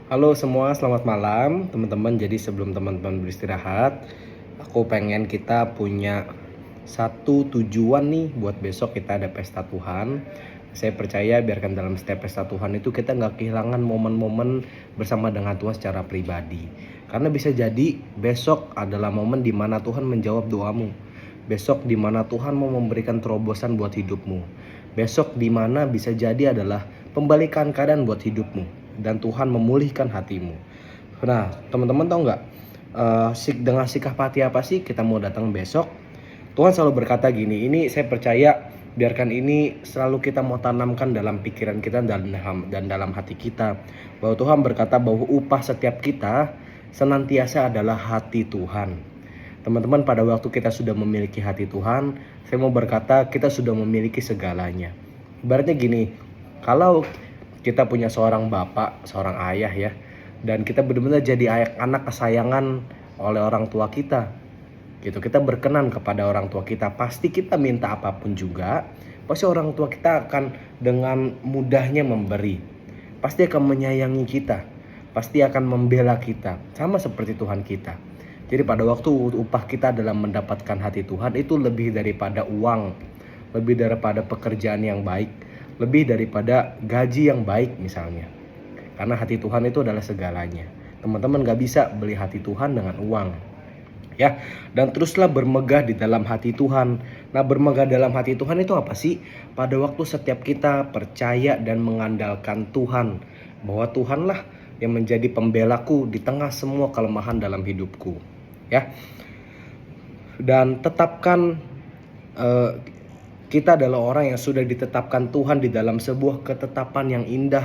Halo semua, selamat malam teman-teman. Jadi sebelum teman-teman beristirahat, aku pengen kita punya satu tujuan nih buat besok kita ada pesta Tuhan. Saya percaya biarkan dalam setiap pesta Tuhan itu kita nggak kehilangan momen-momen bersama dengan Tuhan secara pribadi. Karena bisa jadi besok adalah momen di mana Tuhan menjawab doamu. Besok di mana Tuhan mau memberikan terobosan buat hidupmu. Besok di mana bisa jadi adalah pembalikan keadaan buat hidupmu dan Tuhan memulihkan hatimu. Nah, teman-teman tahu nggak dengan sikap hati apa sih kita mau datang besok? Tuhan selalu berkata gini, ini saya percaya biarkan ini selalu kita mau tanamkan dalam pikiran kita dan dalam hati kita. Bahwa Tuhan berkata bahwa upah setiap kita senantiasa adalah hati Tuhan. Teman-teman, pada waktu kita sudah memiliki hati Tuhan, saya mau berkata kita sudah memiliki segalanya. Ibaratnya gini, kalau kita punya seorang bapak, seorang ayah ya, dan kita benar-benar jadi anak kesayangan oleh orang tua kita gitu, kita berkenan kepada orang tua kita, pasti kita minta apapun juga, pasti orang tua kita akan dengan mudahnya memberi, pasti akan menyayangi kita, pasti akan membela kita, sama seperti Tuhan kita. Jadi pada waktu upah kita dalam mendapatkan hati Tuhan itu lebih daripada uang, lebih daripada pekerjaan yang baik, lebih daripada gaji yang baik misalnya. Karena hati Tuhan itu adalah segalanya. Teman-teman gak bisa beli hati Tuhan dengan uang. Ya, dan teruslah bermegah di dalam hati Tuhan. Nah, bermegah dalam hati Tuhan itu apa sih? Pada waktu setiap kita percaya dan mengandalkan Tuhan, bahwa Tuhanlah yang menjadi pembelaku di tengah semua kelemahan dalam hidupku. Ya, dan tetapkan kita adalah orang yang sudah ditetapkan Tuhan di dalam sebuah ketetapan yang indah.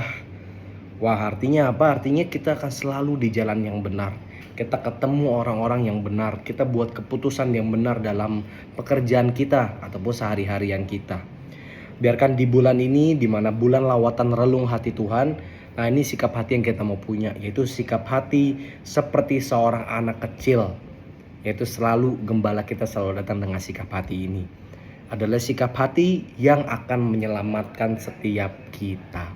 Wah, artinya apa? Artinya kita akan selalu di jalan yang benar. Kita ketemu orang-orang yang benar. Kita buat keputusan yang benar dalam pekerjaan kita ataupun sehari-harian kita. Biarkan di bulan ini, di mana bulan lawatan relung hati Tuhan, nah ini sikap hati yang kita mau punya, yaitu sikap hati seperti seorang anak kecil. Yaitu selalu gembala kita selalu datang dengan sikap hati ini. Adalah sikap hati yang akan menyelamatkan setiap kita.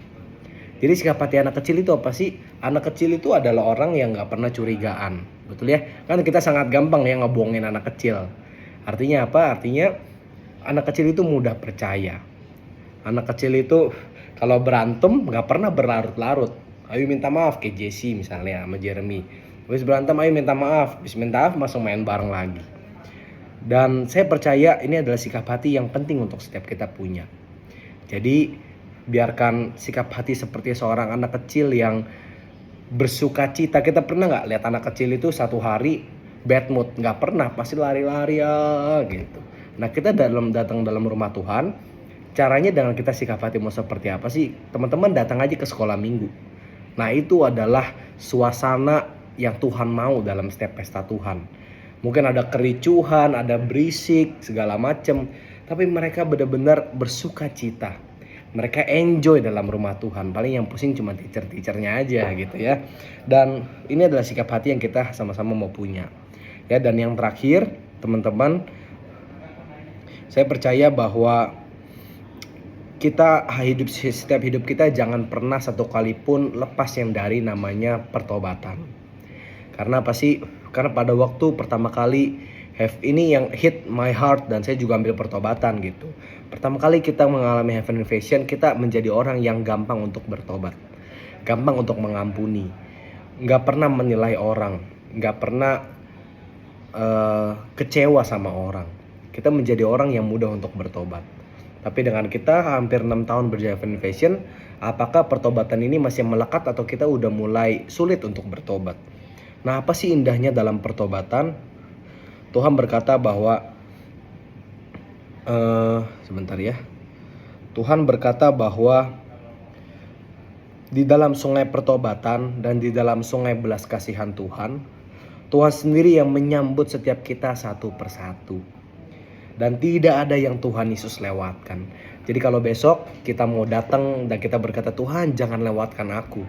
Jadi sikap hati anak kecil itu apa sih? Anak kecil itu adalah orang yang gak pernah curigaan. Betul ya? Kan kita sangat gampang ya ngebohongin anak kecil. Artinya apa? Artinya anak kecil itu mudah percaya. Anak kecil itu kalau berantem gak pernah berlarut-larut. Ayo minta maaf, kayak Jesse misalnya sama Jeremy. Habis berantem ayo minta maaf. Habis minta maaf langsung main bareng lagi. Dan saya percaya ini adalah sikap hati yang penting untuk setiap kita punya. Jadi biarkan sikap hati seperti seorang anak kecil yang bersuka cita. Kita pernah gak lihat anak kecil itu satu hari bad mood? Gak pernah, pasti lari-lari ya gitu. Nah, kita datang dalam rumah Tuhan, caranya dengan kita sikap hati mau seperti apa sih? Teman-teman datang aja ke sekolah minggu. Nah, itu adalah suasana yang Tuhan mau dalam setiap pesta Tuhan. Mungkin ada kericuhan, ada berisik, segala macam, tapi mereka benar-benar bersuka cita. Mereka enjoy dalam rumah Tuhan. Paling yang pusing cuma teacher-teachernya aja gitu ya. Dan ini adalah sikap hati yang kita sama-sama mau punya. Ya, dan yang terakhir, teman-teman, saya percaya bahwa setiap hidup kita jangan pernah satu kali pun lepas yang dari namanya pertobatan. Karena apa sih? Karena pada waktu pertama kali ini yang hit my heart, dan saya juga ambil pertobatan gitu. Pertama kali kita mengalami Heaven Invasion, kita menjadi orang yang gampang untuk bertobat, gampang untuk mengampuni, nggak pernah menilai orang, nggak pernah kecewa sama orang. Kita menjadi orang yang mudah untuk bertobat. Tapi dengan kita hampir 6 tahun berjalan Heaven Invasion, apakah pertobatan ini masih melekat atau kita udah mulai sulit untuk bertobat? Nah, apa sih indahnya dalam pertobatan? Tuhan berkata bahwa sebentar ya. Tuhan berkata bahwa di dalam sungai pertobatan dan di dalam sungai belas kasihan Tuhan, Tuhan sendiri yang menyambut setiap kita satu persatu. Dan tidak ada yang Tuhan Yesus lewatkan. Jadi kalau besok kita mau datang dan kita berkata, Tuhan jangan lewatkan aku.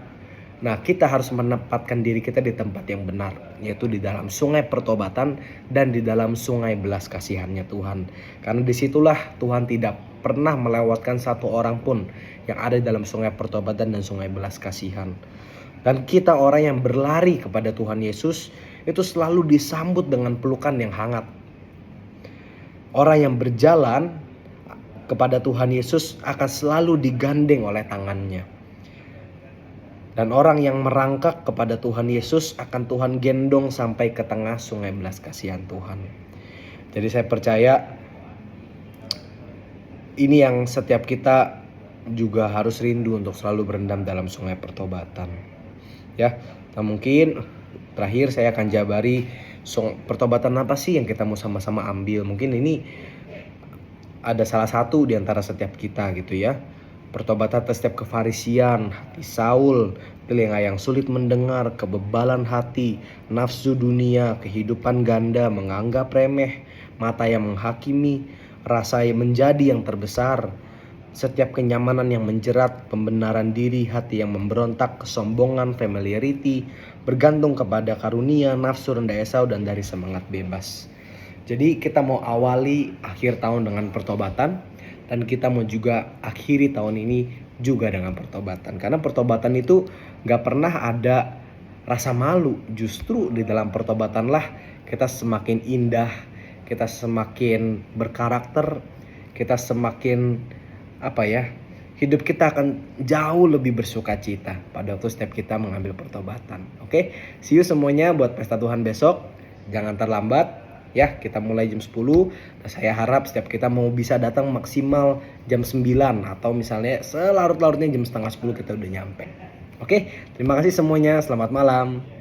Nah, kita harus menempatkan diri kita di tempat yang benar, yaitu di dalam sungai pertobatan dan di dalam sungai belas kasihannya Tuhan. Karena disitulah Tuhan tidak pernah melewatkan satu orang pun yang ada dalam sungai pertobatan dan sungai belas kasihan. Dan kita orang yang berlari kepada Tuhan Yesus itu selalu disambut dengan pelukan yang hangat. Orang yang berjalan kepada Tuhan Yesus akan selalu digandeng oleh tangannya. Dan orang yang merangkak kepada Tuhan Yesus akan Tuhan gendong sampai ke tengah sungai belas kasihan Tuhan. Jadi saya percaya ini yang setiap kita juga harus rindu untuk selalu berendam dalam sungai pertobatan. Ya, nah mungkin terakhir saya akan jabari pertobatan apa sih yang kita mau sama-sama ambil. Mungkin ini ada salah satu di antara setiap kita gitu ya. Pertobatan setiap kefarisian, hati Saul, telinga yang sulit mendengar, kebebalan hati, nafsu dunia, kehidupan ganda, menganggap remeh, mata yang menghakimi, rasa yang menjadi yang terbesar, setiap kenyamanan yang menjerat, pembenaran diri, hati yang memberontak, kesombongan, familiarity, bergantung kepada karunia, nafsu rendah Esau, dan dari semangat bebas. Jadi kita mau awali akhir tahun dengan pertobatan, dan kita mau juga akhiri tahun ini juga dengan pertobatan. Karena pertobatan itu gak pernah ada rasa malu. Justru di dalam pertobatanlah kita semakin indah, kita semakin berkarakter, kita semakin hidup kita akan jauh lebih bersukacita pada waktu setiap kita mengambil pertobatan. Oke, see you semuanya buat pesta Tuhan besok. Jangan terlambat. Ya, kita mulai jam 10. Nah, saya harap setiap kita mau bisa datang maksimal jam 9 atau misalnya selarut-larutnya jam setengah 10 kita udah nyampe. Oke, terima kasih semuanya. Selamat malam.